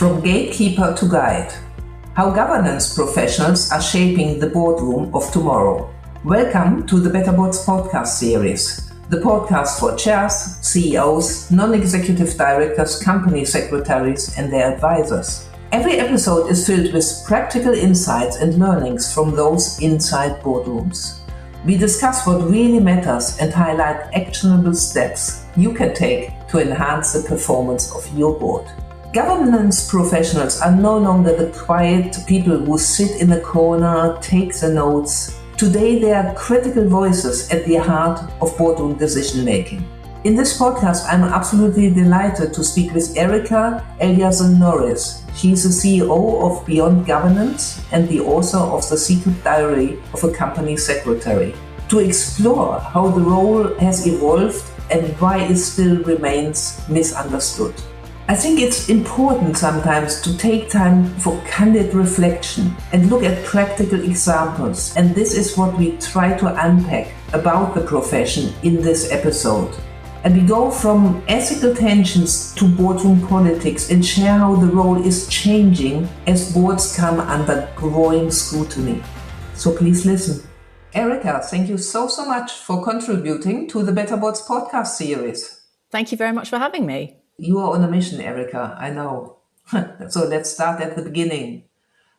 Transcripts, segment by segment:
From Gatekeeper to Guide. How governance professionals are shaping the boardroom of tomorrow. Welcome to the Better Boards podcast series, the podcast for chairs, CEOs, non-executive directors, company secretaries, and their advisors. Every episode is filled with practical insights and learnings from those inside boardrooms. We discuss what really matters and highlight actionable steps you can take to enhance the performance of your board. Governance professionals are no longer the quiet people who sit in a corner, take the notes. Today they are critical voices at the heart of boardroom decision making. In this podcast, I'm absolutely delighted to speak with Erika Eliasson-Norris. She's the CEO of Beyond Governance and the author of The Secret Diary of a Company Secretary, to explore how the role has evolved and why it still remains misunderstood. I think it's important sometimes to take time for candid reflection and look at practical examples, and this is what we try to unpack about the profession in this episode. And we go from ethical tensions to boardroom politics and share how the role is changing as boards come under growing scrutiny. So please listen. Erika, thank you so much for contributing to the Better Boards podcast series. Thank you very much for having me. You are on a mission, Erika, I know. So let's start at the beginning.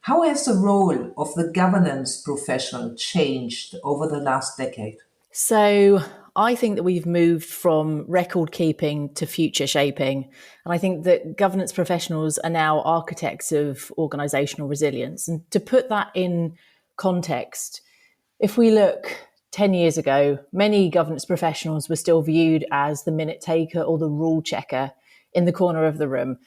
How has the role of the governance professional changed over the last decade? So I think that we've moved from record keeping to future shaping. And I think that governance professionals are now architects of organizational resilience. And to put that in context, if we look 10 years ago, many governance professionals were still viewed as the minute taker or the rule checker in the corner of the room.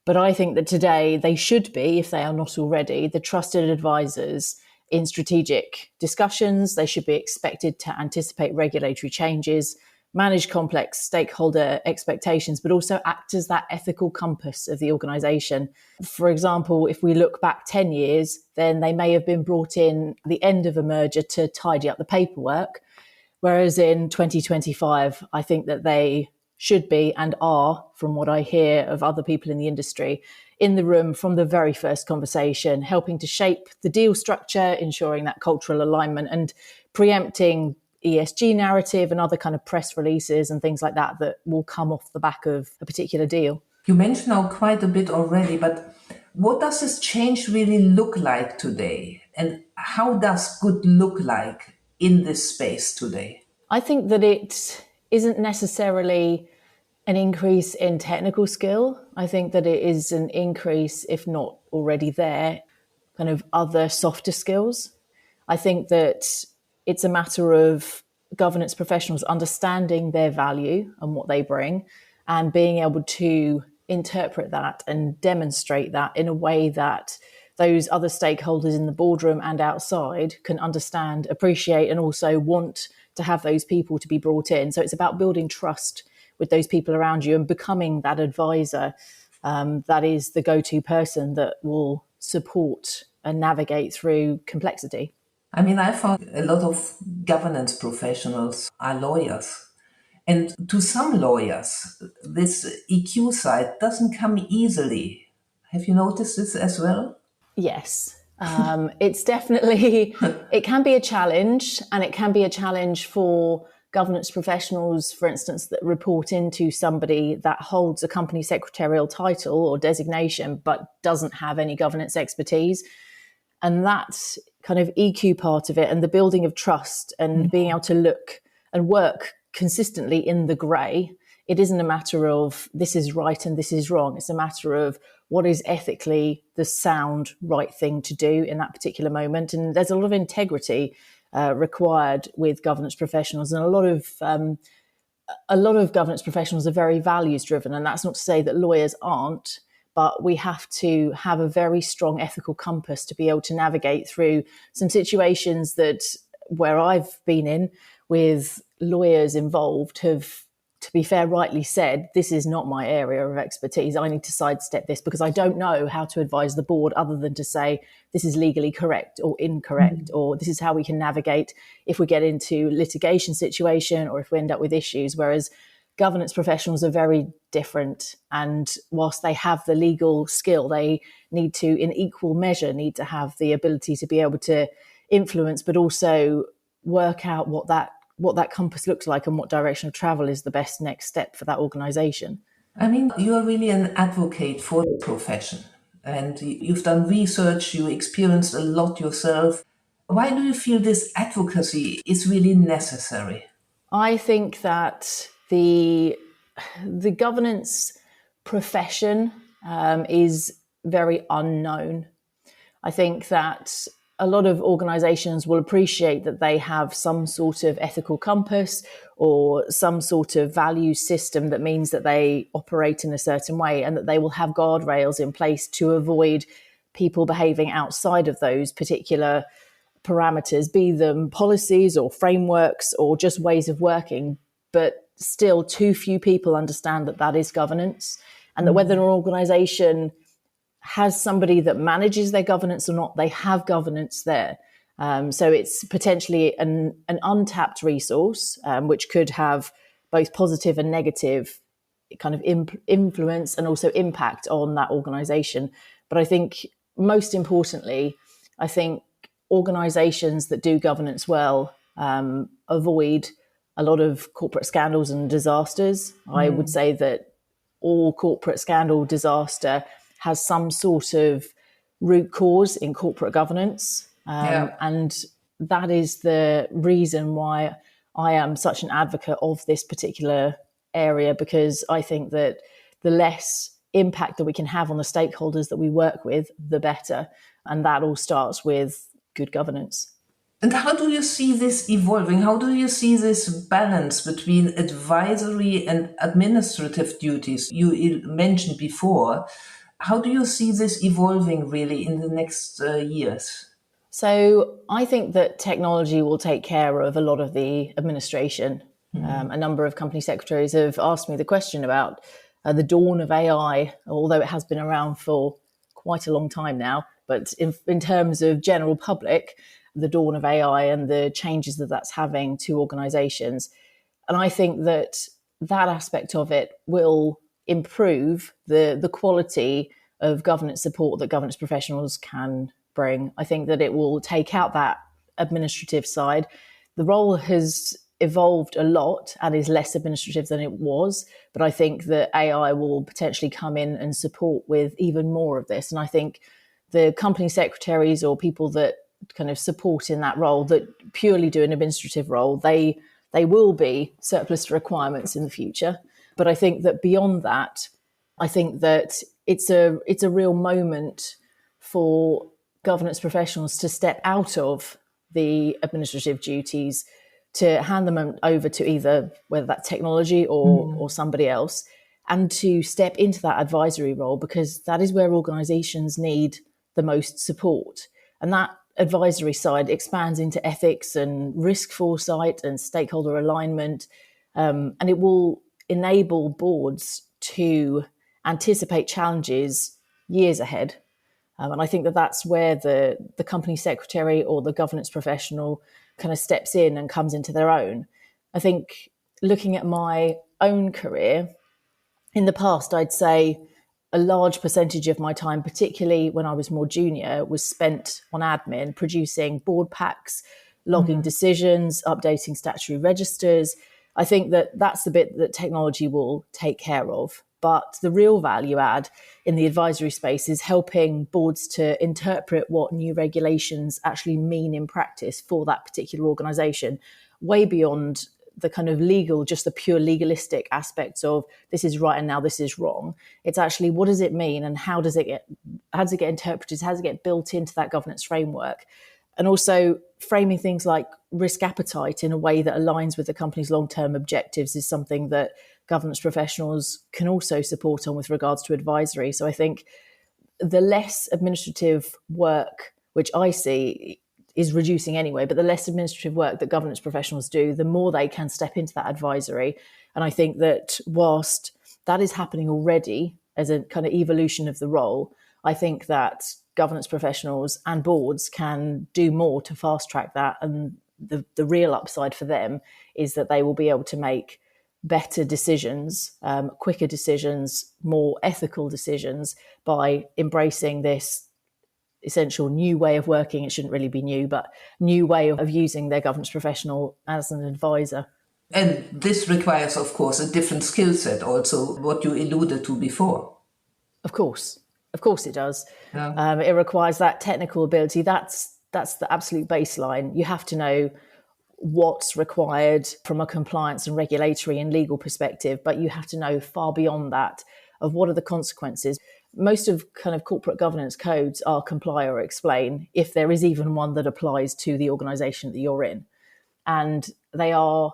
But I think that today they should be, if they are not already, the trusted advisors in strategic discussions. They should be expected to anticipate regulatory changes, manage complex stakeholder expectations, but also act as that ethical compass of the organisation. For example, if we look back 10 years, then they may have been brought in at the end of a merger to tidy up the paperwork, whereas in 2025, I think that they should be and are, from what I hear of other people in the industry, in the room from the very first conversation, helping to shape the deal structure, ensuring that cultural alignment and preempting ESG narrative and other kind of press releases and things like that that will come off the back of a particular deal. You mentioned now quite a bit already, but what does this change really look like today? And how does good look like in this space today? I think that it isn't necessarily an increase in technical skill. I think that it is an increase, if not already there, kind of other softer skills. I think that it's a matter of governance professionals understanding their value and what they bring and being able to interpret that and demonstrate that in a way that those other stakeholders in the boardroom and outside can understand, appreciate, and also want to have those people to be brought in. So it's about building trust with those people around you and becoming that advisor that is the go-to person that will support and navigate through complexity. I mean, I found a lot of governance professionals are lawyers. And to some lawyers, this EQ side doesn't come easily. Have you noticed this as well? Yes. It's definitely, it can be a challenge, and it can be a challenge for governance professionals, for instance, that report into somebody that holds a company secretarial title or designation, but doesn't have any governance expertise. And that kind of EQ part of it and the building of trust and being able to look and work consistently in the grey, it isn't a matter of this is right and this is wrong. It's a matter of what is ethically the sound right thing to do in that particular moment. And there's a lot of integrity required with governance professionals, and a lot of governance professionals are very values driven, and that's not to say that lawyers aren't, but we have to have a very strong ethical compass to be able to navigate through some situations that where I've been in with lawyers involved have, to be fair, rightly said, this is not my area of expertise. I need to sidestep this because I don't know how to advise the board other than to say this is legally correct or incorrect, or this is how we can navigate if we get into litigation situation or if we end up with issues. Whereas governance professionals are very different. And whilst they have the legal skill, they need to, in equal measure, need to have the ability to be able to influence, but also work out what that compass looks like and what direction of travel is the best next step for that organization. I mean, you're really an advocate for the profession, and you've done research, you experienced a lot yourself. Why do you feel this advocacy is really necessary? I think that the governance profession is very unknown. I think that a lot of organizations will appreciate that they have some sort of ethical compass or some sort of value system that means that they operate in a certain way, and that they will have guardrails in place to avoid people behaving outside of those particular parameters, be them policies or frameworks or just ways of working. But still, too few people understand that that is governance, and that whether an organization has somebody that manages their governance or not, they have governance there. So it's potentially an untapped resource, which could have both positive and negative kind of influence and also impact on that organization. But I think most importantly, I think organizations that do governance well avoid a lot of corporate scandals and disasters. I would say that all corporate scandal disaster has some sort of root cause in corporate governance. And that is the reason why I am such an advocate of this particular area, because I think that the less impact that we can have on the stakeholders that we work with, the better. And that all starts with good governance. And how do you see this evolving? How do you see this balance between advisory and administrative duties you mentioned before? How do you see this evolving really in the next years? So I think that technology will take care of a lot of the administration. A number of company secretaries have asked me the question about the dawn of AI, although it has been around for quite a long time now. But in terms of general public, the dawn of AI and the changes that that's having to organizations. And I think that that aspect of it will improve the quality of governance support that governance professionals can bring. I think that it will take out that administrative side. The role has evolved a lot and is less administrative than it was, but I think that AI will potentially come in and support with even more of this. And I think the company secretaries or people that kind of support in that role that purely do an administrative role, they will be surplus to requirements in the future. But I think that beyond that, I think that it's a real moment for governance professionals to step out of the administrative duties, to hand them over to either whether that's technology or somebody else, and to step into that advisory role, because that is where organizations need the most support. And that advisory side expands into ethics and risk foresight and stakeholder alignment. And it will enable boards to anticipate challenges years ahead. And I think that that's where the company secretary or the governance professional kind of steps in and comes into their own. I think looking at my own career, in the past, I'd say a large percentage of my time, particularly when I was more junior, was spent on admin, producing board packs, logging decisions, updating statutory registers. I think that that's the bit that technology will take care of. But the real value add in the advisory space is helping boards to interpret what new regulations actually mean in practice for that particular organisation, way beyond the kind of legal, just the pure legalistic aspects of this is right and now this is wrong. It's actually, what does it mean and how does it get interpreted? How does it get built into that governance framework? And also framing things like risk appetite in a way that aligns with the company's long-term objectives is something that governance professionals can also support on with regards to advisory. So I think the less administrative work, which I see is reducing anyway, but the less administrative work that governance professionals do, the more they can step into that advisory. And I think that whilst that is happening already as a kind of evolution of the role, I think that governance professionals and boards can do more to fast track that. And the real upside for them is that they will be able to make better decisions, quicker decisions, more ethical decisions by embracing this essential new way of working. It shouldn't really be new, but new way of using their governance professional as an advisor. And this requires, of course, a different skill set also, what you alluded to before. Of course it does. Yeah. It requires that technical ability. That's the absolute baseline. You have to know what's required from a compliance and regulatory and legal perspective, but you have to know far beyond that of what are the consequences. Most of kind of corporate governance codes are comply or explain, if there is even one that applies to the organization that you're in. And they are,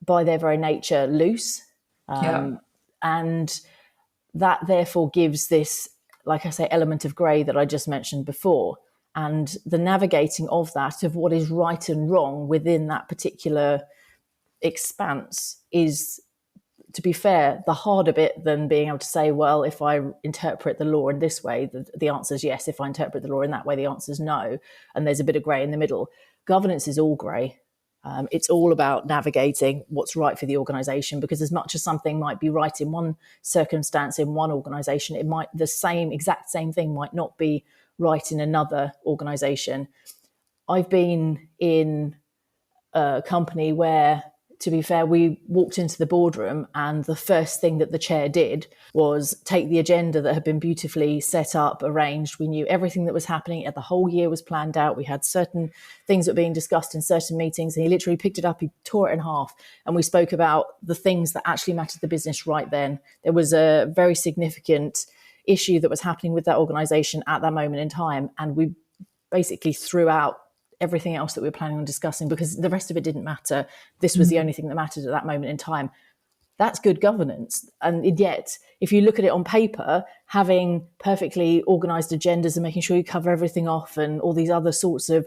by their very nature, loose. And that therefore gives this, like I say, element of grey that I just mentioned before. And the navigating of that, of what is right and wrong within that particular expanse, is, to be fair, the harder bit than being able to say, well, if I interpret the law in this way, the answer is yes. If I interpret the law in that way, the answer is no. And there's a bit of grey in the middle. Governance is all grey. It's all about navigating what's right for the organisation, because as much as something might be right in one circumstance in one organisation, it might exact same thing might not be right in another organisation. I've been in a company where, to be fair, we walked into the boardroom and the first thing that the chair did was take the agenda that had been beautifully set up, arranged. We knew everything that was happening. The whole year was planned out. We had certain things that were being discussed in certain meetings, and he literally picked it up, he tore it in half, and we spoke about the things that actually mattered to the business right then. There was a very significant issue that was happening with that organisation at that moment in time, and we basically threw out everything else that we were planning on discussing because the rest of it didn't matter. This was the only thing that mattered at that moment in time. That's good governance. And yet, if you look at it on paper, having perfectly organised agendas and making sure you cover everything off and all these other sorts of,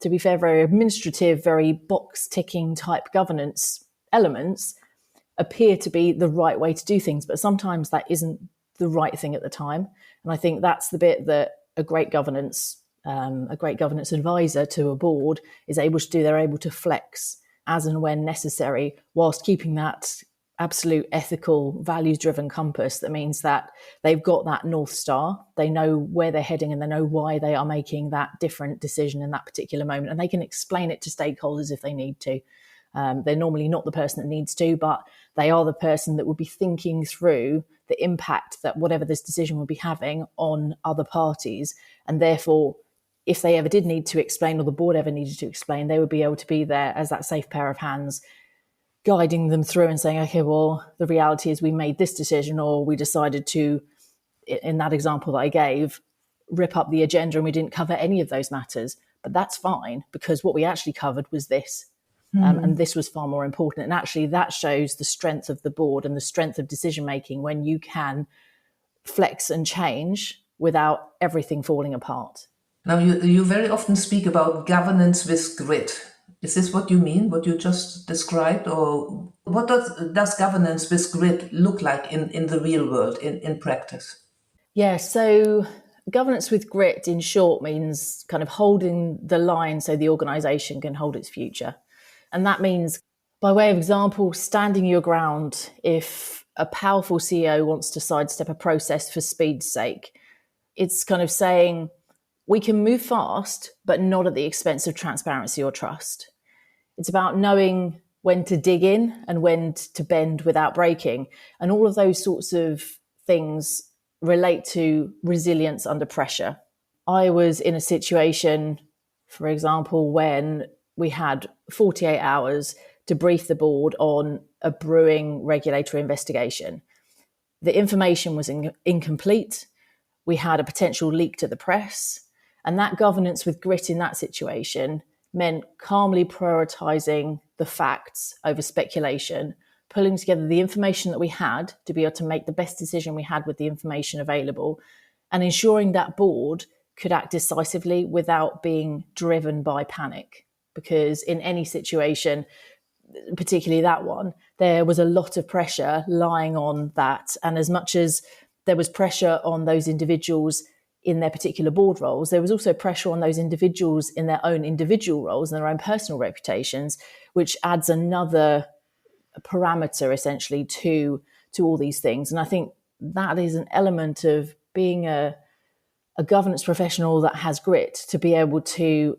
to be fair, very administrative, very box-ticking type governance elements appear to be the right way to do things. But sometimes that isn't the right thing at the time. And I think that's the bit that a great governance advisor to a board is able to do. They're able to flex as and when necessary, whilst keeping that absolute ethical, values-driven compass. That means that they've got that North Star. They know where they're heading and they know why they are making that different decision in that particular moment. And they can explain it to stakeholders if they need to. They're normally not the person that needs to, but they are the person that will be thinking through the impact that whatever this decision will be having on other parties. And therefore, if they ever did need to explain, or the board ever needed to explain, they would be able to be there as that safe pair of hands, guiding them through and saying, okay, well, the reality is we made this decision, or we decided to, in that example that I gave, rip up the agenda and we didn't cover any of those matters. But that's fine, because what we actually covered was this. And this was far more important. And actually that shows the strength of the board and the strength of decision-making when you can flex and change without everything falling apart. Now, you very often speak about governance with grit. Is this what you mean, what you just described? Or what does governance with grit look like in the real world, in practice? Yeah, so governance with grit, in short, means kind of holding the line so the organisation can hold its future. And that means, by way of example, standing your ground if a powerful CEO wants to sidestep a process for speed's sake. It's kind of saying, we can move fast, but not at the expense of transparency or trust. It's about knowing when to dig in and when to bend without breaking. And all of those sorts of things relate to resilience under pressure. I was in a situation, for example, when we had 48 hours to brief the board on a brewing regulatory investigation. The information was incomplete. We had a potential leak to the press. And that governance with grit in that situation meant calmly prioritising the facts over speculation, pulling together the information that we had to be able to make the best decision we had with the information available, and ensuring that board could act decisively without being driven by panic. Because in any situation, particularly that one, there was a lot of pressure lying on that. And as much as there was pressure on those individuals in their particular board roles, there was also pressure on those individuals in their own individual roles and their own personal reputations, which adds another parameter essentially to all these things. And I think that is an element of being a governance professional that has grit, to be able to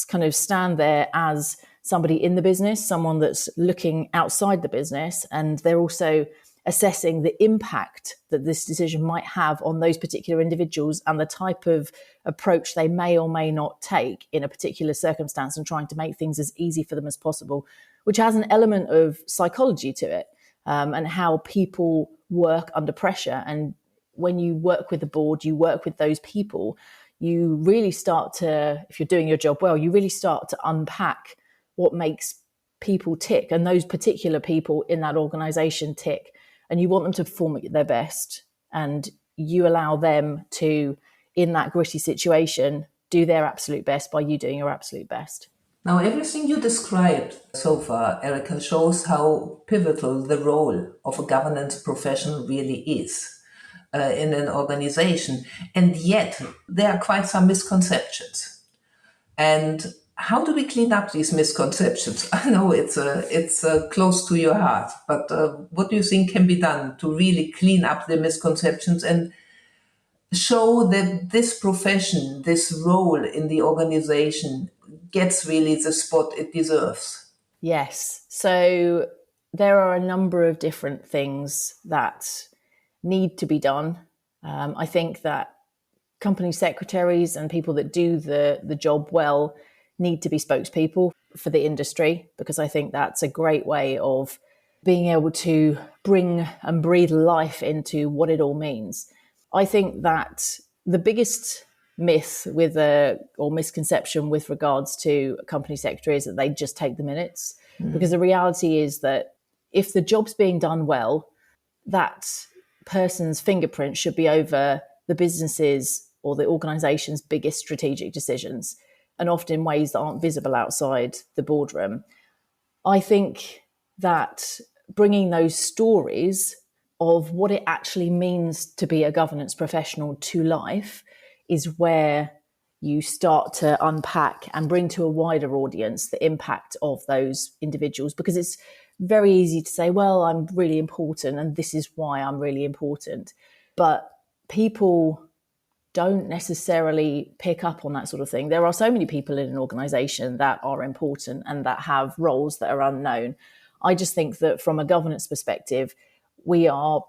kind of stand there as somebody in the business, someone that's looking outside the business, and they're also assessing the impact that this decision might have on those particular individuals and the type of approach they may or may not take in a particular circumstance, and trying to make things as easy for them as possible, which has an element of psychology to it, and how people work under pressure. And when you work with the board, you work with those people, you really start to, if you're doing your job well, you really start to unpack what makes people tick, and those particular people in that organization tick. And you want them to perform at their best, and you allow them to, in that gritty situation, do their absolute best by you doing your absolute best. Now, everything you described so far, Erika, shows how pivotal the role of a governance professional really is in an organization. And yet, there are quite some misconceptions. And how do we clean up these misconceptions? I know it's close to your heart, but what do you think can be done to really clean up the misconceptions and show that this profession, this role in the organization, gets really the spot it deserves? Yes. So there are a number of different things that need to be done. I think that company secretaries and people that do the job well need to be spokespeople for the industry, because I think that's a great way of being able to bring and breathe life into what it all means. I think that the biggest myth or misconception with regards to a company secretary is that they just take the minutes, because the reality is that if the job's being done well, that person's fingerprint should be over the business's or the organization's biggest strategic decisions, and often in ways that aren't visible outside the boardroom. I think that bringing those stories of what it actually means to be a governance professional to life is where you start to unpack and bring to a wider audience the impact of those individuals, because it's very easy to say, well, I'm really important and this is why I'm really important. But people don't necessarily pick up on that sort of thing. There are so many people in an organization that are important and that have roles that are unknown. I just think that from a governance perspective, we are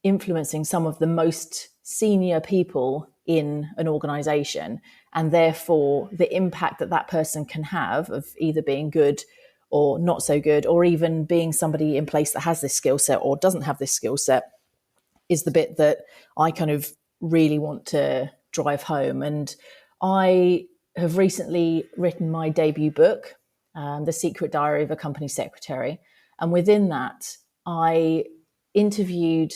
influencing some of the most senior people in an organization, and therefore the impact that person can have of either being good or not so good, or even being somebody in place that has this skill set or doesn't have this skill set, is the bit that I kind of really want to drive home. And I have recently written my debut book, The Secret Diary of a Company Secretary. And within that, I interviewed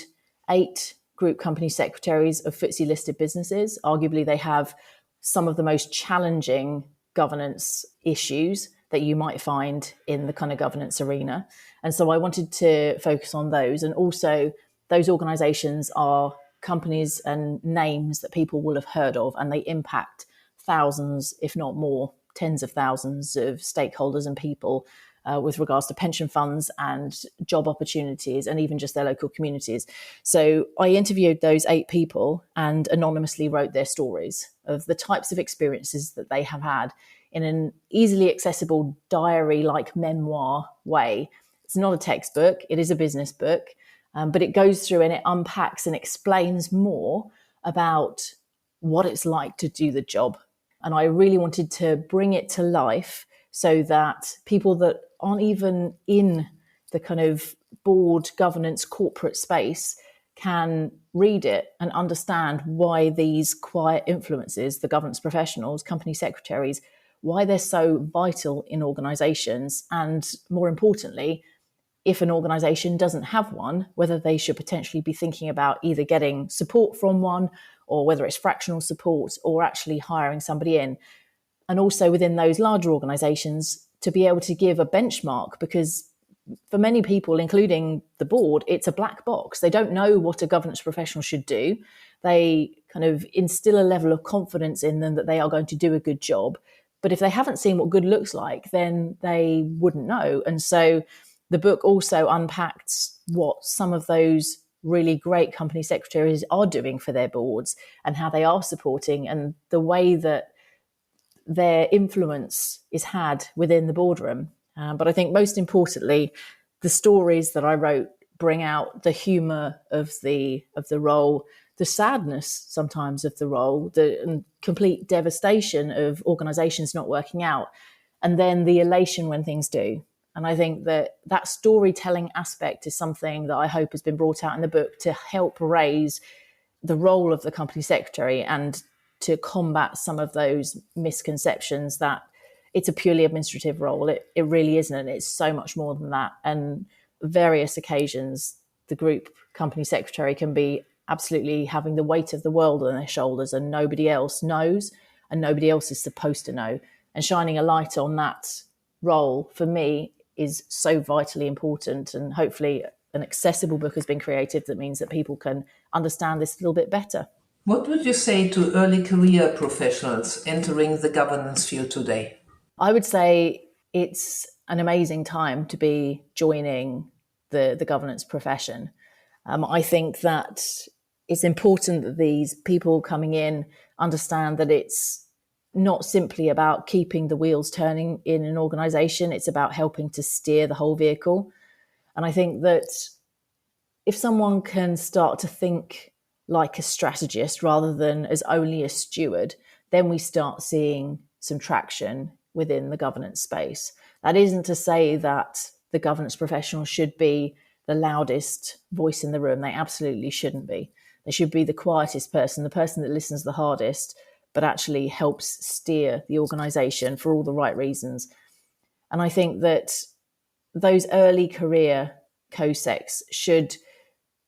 8 group company secretaries of FTSE listed businesses. Arguably, they have some of the most challenging governance issues that you might find in the kind of governance arena. And so I wanted to focus on those. And also, those organizations are companies and names that people will have heard of, and they impact thousands, if not more, tens of thousands of stakeholders and people with regards to pension funds and job opportunities and even just their local communities. So I interviewed those 8 people and anonymously wrote their stories of the types of experiences that they have had in an easily accessible diary-like memoir way. It's not a textbook, it is a business book. But it goes through and it unpacks and explains more about what it's like to do the job. And I really wanted to bring it to life so that people that aren't even in the kind of board governance corporate space can read it and understand why these quiet influences, the governance professionals, company secretaries, why they're so vital in organizations. And more importantly, if an organization doesn't have one, whether they should potentially be thinking about either getting support from one, or whether it's fractional support, or actually hiring somebody in. And also within those larger organizations, to be able to give a benchmark, because for many people, including the board, it's a black box. They don't know what a governance professional should do. They kind of instill a level of confidence in them that they are going to do a good job. But if they haven't seen what good looks like, then they wouldn't know. And so the book also unpacked what some of those really great company secretaries are doing for their boards and how they are supporting, and the way that their influence is had within the boardroom. But I think most importantly, the stories that I wrote bring out the humour of the role, the sadness sometimes of the role, the complete devastation of organisations not working out, and then the elation when things do. And I think that storytelling aspect is something that I hope has been brought out in the book to help raise the role of the company secretary and to combat some of those misconceptions that it's a purely administrative role. It really isn't. And it's so much more than that. And various occasions, the group company secretary can be absolutely having the weight of the world on their shoulders, and nobody else knows and nobody else is supposed to know. And shining a light on that role, for me, is so vitally important. And hopefully an accessible book has been created that means that people can understand this a little bit better. What would you say to early career professionals entering the governance field today? I would say it's an amazing time to be joining the governance profession. I think that it's important that these people coming in understand that it's not simply about keeping the wheels turning in an organisation, it's about helping to steer the whole vehicle. And I think that if someone can start to think like a strategist rather than as only a steward, then we start seeing some traction within the governance space. That isn't to say that the governance professional should be the loudest voice in the room. They absolutely shouldn't be. They should be the quietest person, the person that listens the hardest, but actually helps steer the organisation for all the right reasons. And I think that those early career co-secs should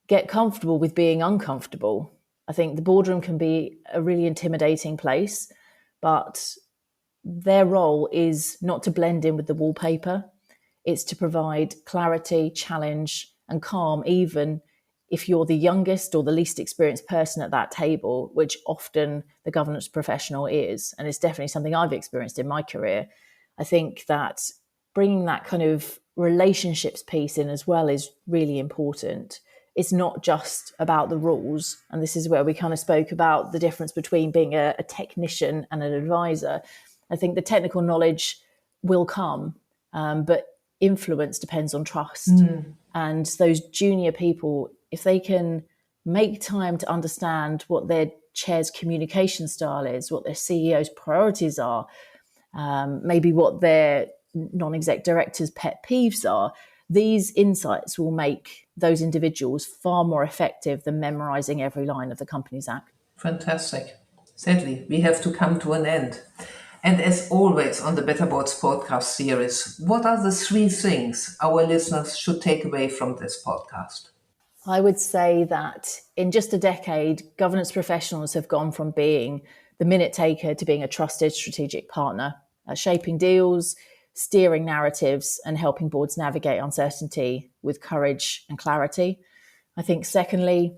get comfortable with being uncomfortable. I think the boardroom can be a really intimidating place, but their role is not to blend in with the wallpaper. It's to provide clarity, challenge, and calm, even if you're the youngest or the least experienced person at that table, which often the governance professional is. And it's definitely something I've experienced in my career. I think that bringing that kind of relationships piece in as well is really important. It's not just about the rules. And this is where we kind of spoke about the difference between being a technician and an advisor. I think the technical knowledge will come, but influence depends on trust. And those junior people, if they can make time to understand what their chair's communication style is, what their CEO's priorities are, maybe what their non-exec director's pet peeves are, these insights will make those individuals far more effective than memorizing every line of the Companies Act. Fantastic. Sadly, we have to come to an end. And as always on the Better Boards podcast series, what are the 3 things our listeners should take away from this podcast? I would say that in just a decade, governance professionals have gone from being the minute taker to being a trusted strategic partner, shaping deals, steering narratives, and helping boards navigate uncertainty with courage and clarity. I think secondly,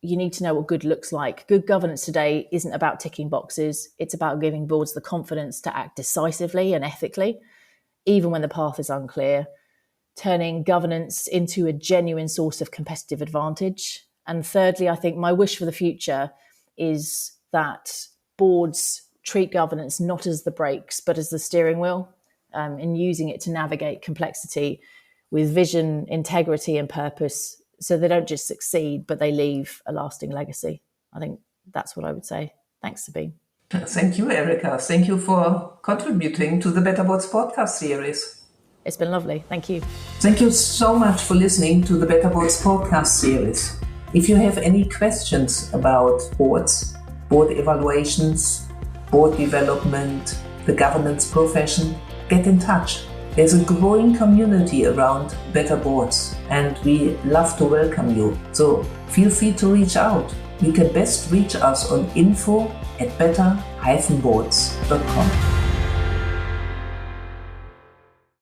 you need to know what good looks like. Good governance today isn't about ticking boxes. It's about giving boards the confidence to act decisively and ethically, even when the path is unclear, turning governance into a genuine source of competitive advantage. And thirdly, I think my wish for the future is that boards treat governance not as the brakes, but as the steering wheel, in using it to navigate complexity with vision, integrity, and purpose, so they don't just succeed, but they leave a lasting legacy. I think that's what I would say. Thanks, Sabine. Thank you, Erika. Thank you for contributing to the Better Boards podcast series. It's been lovely. Thank you. Thank you so much for listening to the Better Boards podcast series. If you have any questions about boards, board evaluations, board development, the governance profession, get in touch. There's a growing community around Better Boards, and we love to welcome you. So feel free to reach out. You can best reach us on info@better-boards.com.